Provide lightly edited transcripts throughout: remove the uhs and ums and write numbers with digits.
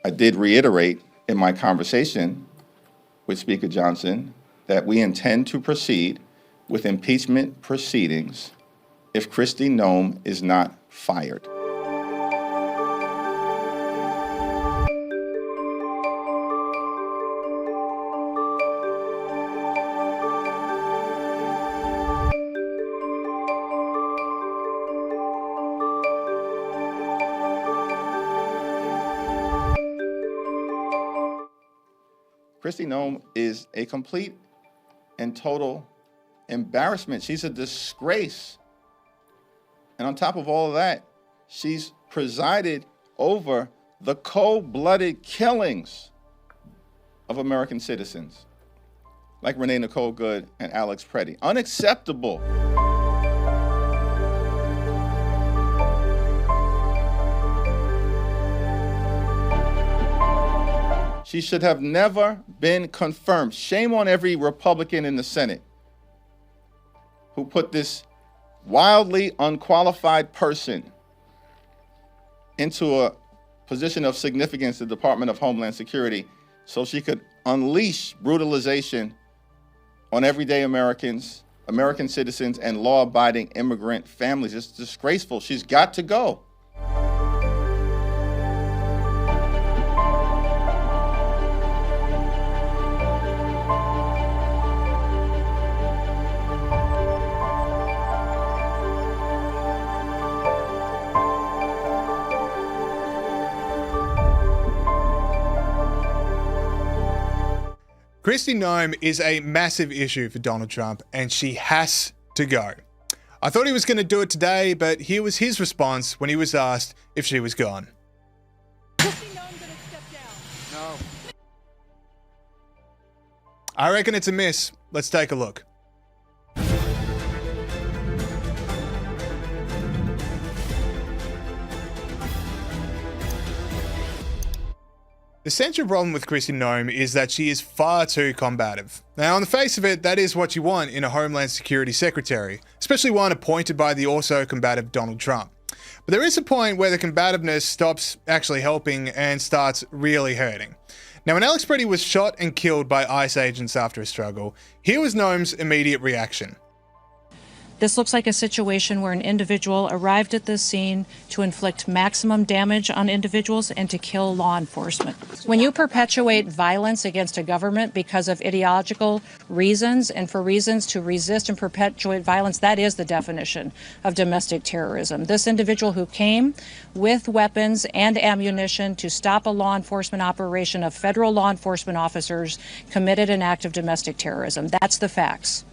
I did reiterate in my conversation with Speaker Johnson that we intend to proceed with impeachment proceedings if Kristi Noem is not fired. Kristi Noem is a complete and total embarrassment. She's a disgrace. And on top of all of that, she's presided over the cold-blooded killings of American citizens, like Renee Nicole Good and Alex Pretti. Unacceptable. She should have never been confirmed. Shame on every Republican in the Senate who put this wildly unqualified person into a position of significance in the Department of Homeland Security so she could unleash brutalization on everyday Americans, American citizens, and law-abiding immigrant families. It's disgraceful. She's got to go. Kristi Noem is a massive issue for Donald Trump, and she has to go. I thought he was going to do it today, but here was his response when he was asked if she was gone. Kristi Noem going to step down? No. I reckon it's a miss. Let's take a look. The central problem with Kristi Noem is that she is far too combative. Now, on the face of it, that is what you want in a Homeland Security Secretary, especially one appointed by the also combative Donald Trump. But there is a point where the combativeness stops actually helping and starts really hurting. Now, when Alex Pretti was shot and killed by ICE agents after a struggle, here was Noem's immediate reaction. This looks like a situation where an individual arrived at this scene to inflict maximum damage on individuals and to kill law enforcement. When you perpetuate violence against a government because of ideological reasons and for reasons to resist and perpetuate violence, that is the definition of domestic terrorism. This individual who came with weapons and ammunition to stop a law enforcement operation of federal law enforcement officers committed an act of domestic terrorism. That's the facts.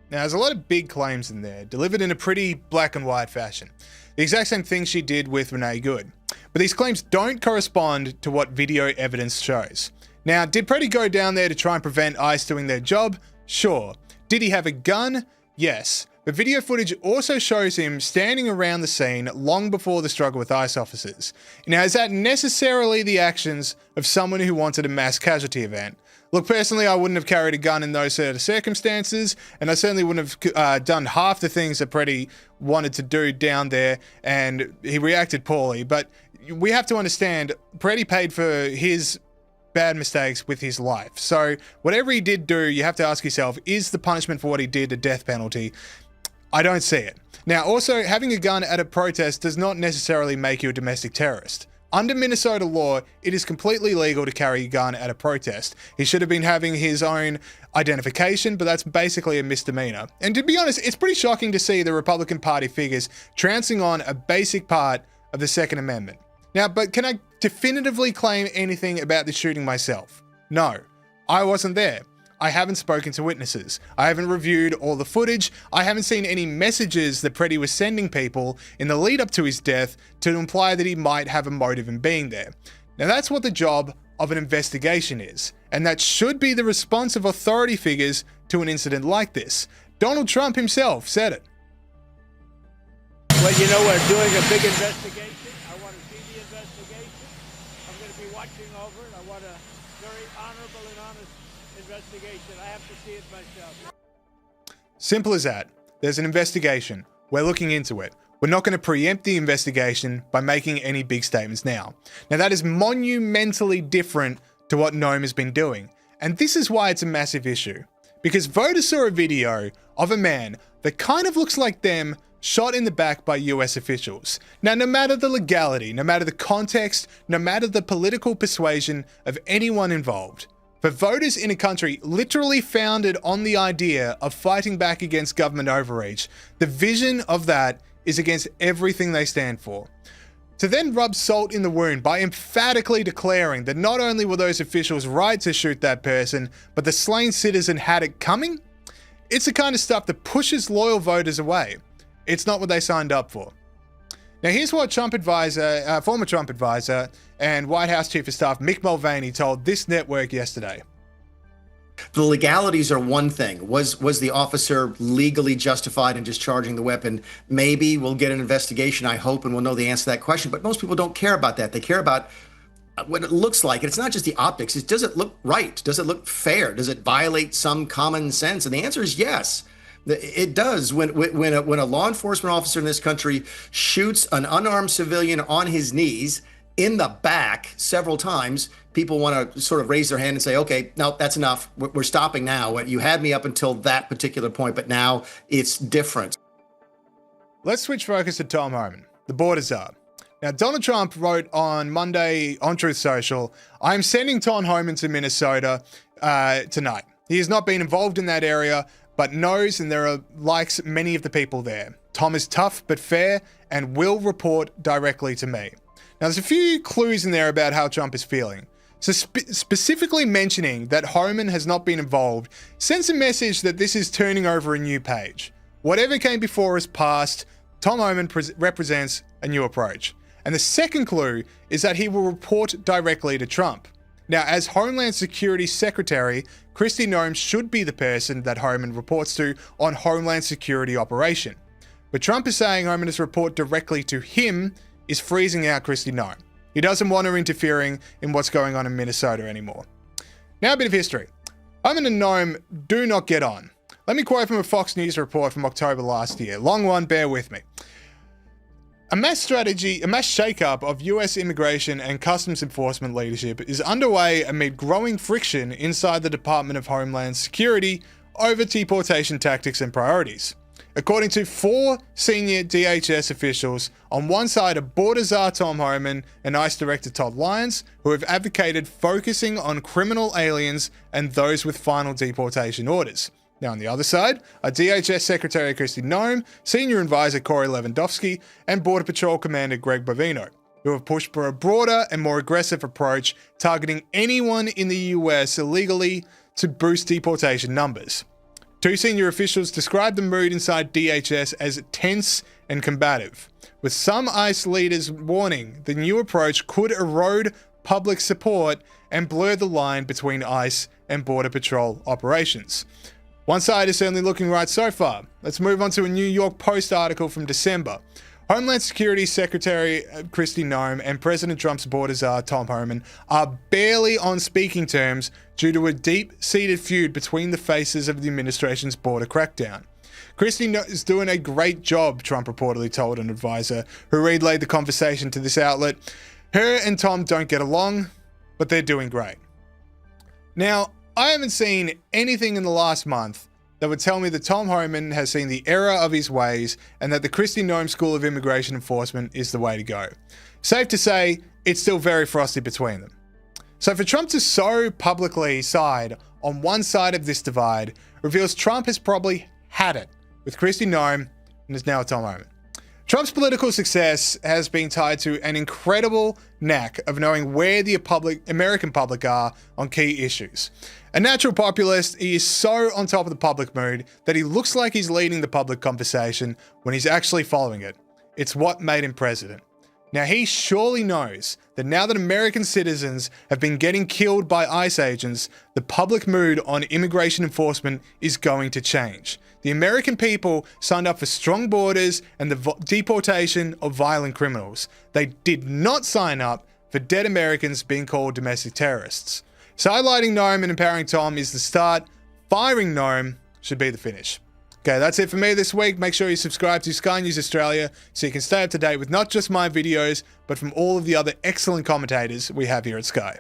Now, there's a lot of big claims in there, delivered in a pretty black and white fashion. The exact same thing she did with Renee Good. But these claims don't correspond to what video evidence shows. Now, did Pretti go down there to try and prevent ICE doing their job? Sure. Did he have a gun? Yes. But video footage also shows him standing around the scene long before the struggle with ICE officers. Now, is that necessarily the actions of someone who wanted a mass casualty event? Look, personally, I wouldn't have carried a gun in those sort of circumstances, and I certainly wouldn't have done half the things that Pretti wanted to do down there, and he reacted poorly. But we have to understand, Pretti paid for his bad mistakes with his life. So whatever he did do, you have to ask yourself, is the punishment for what he did a death penalty? I don't see it. Now, also, having a gun at a protest does not necessarily make you a domestic terrorist. Under Minnesota law, it is completely legal to carry a gun at a protest. He should have been having his own identification, but that's basically a misdemeanor. And to be honest, it's pretty shocking to see the Republican Party figures trouncing on a basic part of the Second Amendment. Now, but can I definitively claim anything about the shooting myself? No, I wasn't there. I haven't spoken to witnesses. I haven't reviewed all the footage. I haven't seen any messages that Pretti was sending people in the lead up to his death to imply that he might have a motive in being there. Now, that's what the job of an investigation is, and that should be the response of authority figures to an incident like this. Donald Trump himself said it. Well, you know, we're doing a big investigation. I want to see the investigation. I'm going to be watching over it. I want a very honorable and honest investigation. I have to see it myself. Simple as that. There's an investigation. We're looking into it. We're not going to preempt the investigation by making any big statements now. Now, that is monumentally different to what Noem has been doing. And this is why it's a massive issue. Because voters saw a video of a man that kind of looks like them shot in the back by US officials. Now, no matter the legality, no matter the context, no matter the political persuasion of anyone involved, for voters in a country literally founded on the idea of fighting back against government overreach, the vision of that is against everything they stand for. To then rub salt in the wound by emphatically declaring that not only were those officials right to shoot that person, but the slain citizen had it coming, it's the kind of stuff that pushes loyal voters away. It's not what they signed up for. Now, here's what former Trump advisor and White House Chief of Staff Mick Mulvaney told this network yesterday. The legalities are one thing. Was the officer legally justified in discharging the weapon? Maybe we'll get an investigation, I hope, and we'll know the answer to that question. But most people don't care about that. They care about what it looks like. And it's not just the optics. It's, does it look right? Does it look fair? Does it violate some common sense? And the answer is yes. It does. When a law enforcement officer in this country shoots an unarmed civilian on his knees in the back several times, people want to sort of raise their hand and say, okay, no, that's enough. We're stopping now. You had me up until that particular point, but now it's different. Let's switch focus to Tom Homan, the border czar. Now, Donald Trump wrote on Monday on Truth Social, I'm sending Tom Homan to Minnesota tonight. He has not been involved in that area, but knows, and there are likes many of the people there. Tom is tough but fair and will report directly to me. Now, there's a few clues in there about how Trump is feeling. So specifically mentioning that Homan has not been involved sends a message that this is turning over a new page. Whatever came before is past. Tom Homan represents a new approach. And the second clue is that he will report directly to Trump. Now, as Homeland Security Secretary, Kristi Noem should be the person that Homan reports to on Homeland Security operation. But Trump is saying Homan's report directly to him is freezing out Kristi Noem. He doesn't want her interfering in what's going on in Minnesota anymore. Now, a bit of history. Homan and Noem do not get on. Let me quote from a Fox News report from October last year. Long one, bear with me. A mass shakeup of US immigration and customs enforcement leadership is underway amid growing friction inside the Department of Homeland Security over deportation tactics and priorities. According to 4 senior DHS officials, on one side are border czar Tom Homan and ICE Director Todd Lyons, who have advocated focusing on criminal aliens and those with final deportation orders. Now, on the other side are DHS Secretary Kristi Noem, Senior Advisor Corey Lewandowski, and Border Patrol Commander Greg Bovino, who have pushed for a broader and more aggressive approach targeting anyone in the US illegally to boost deportation numbers. 2 senior officials described the mood inside DHS as tense and combative, with some ICE leaders warning the new approach could erode public support and blur the line between ICE and Border Patrol operations. One side is certainly looking right so far. Let's move on to a New York Post article from December. Homeland Security Secretary Kristi Noem and President Trump's border czar Tom Homan are barely on speaking terms due to a deep-seated feud between the faces of the administration's border crackdown. Kristi is doing a great job, Trump reportedly told an advisor who relayed the conversation to this outlet. Her and Tom don't get along, but they're doing great. Now, I haven't seen anything in the last month that would tell me that Tom Homan has seen the error of his ways and that the Kristi Noem School of Immigration Enforcement is the way to go. Safe to say, it's still very frosty between them. So for Trump to so publicly side on one side of this divide reveals Trump has probably had it with Kristi Noem and is now Tom Homan. Trump's political success has been tied to an incredible knack of knowing where the American public are on key issues. A natural populist, he is so on top of the public mood that he looks like he's leading the public conversation when he's actually following it. It's what made him president. Now, he surely knows that now that American citizens have been getting killed by ICE agents, the public mood on immigration enforcement is going to change. The American people signed up for strong borders and the deportation of violent criminals. They did not sign up for dead Americans being called domestic terrorists. Sidelighting Noem and empowering Tom is the start. Firing Noem should be the finish. Okay, that's it for me this week. Make sure you subscribe to Sky News Australia so you can stay up to date with not just my videos, but from all of the other excellent commentators we have here at Sky.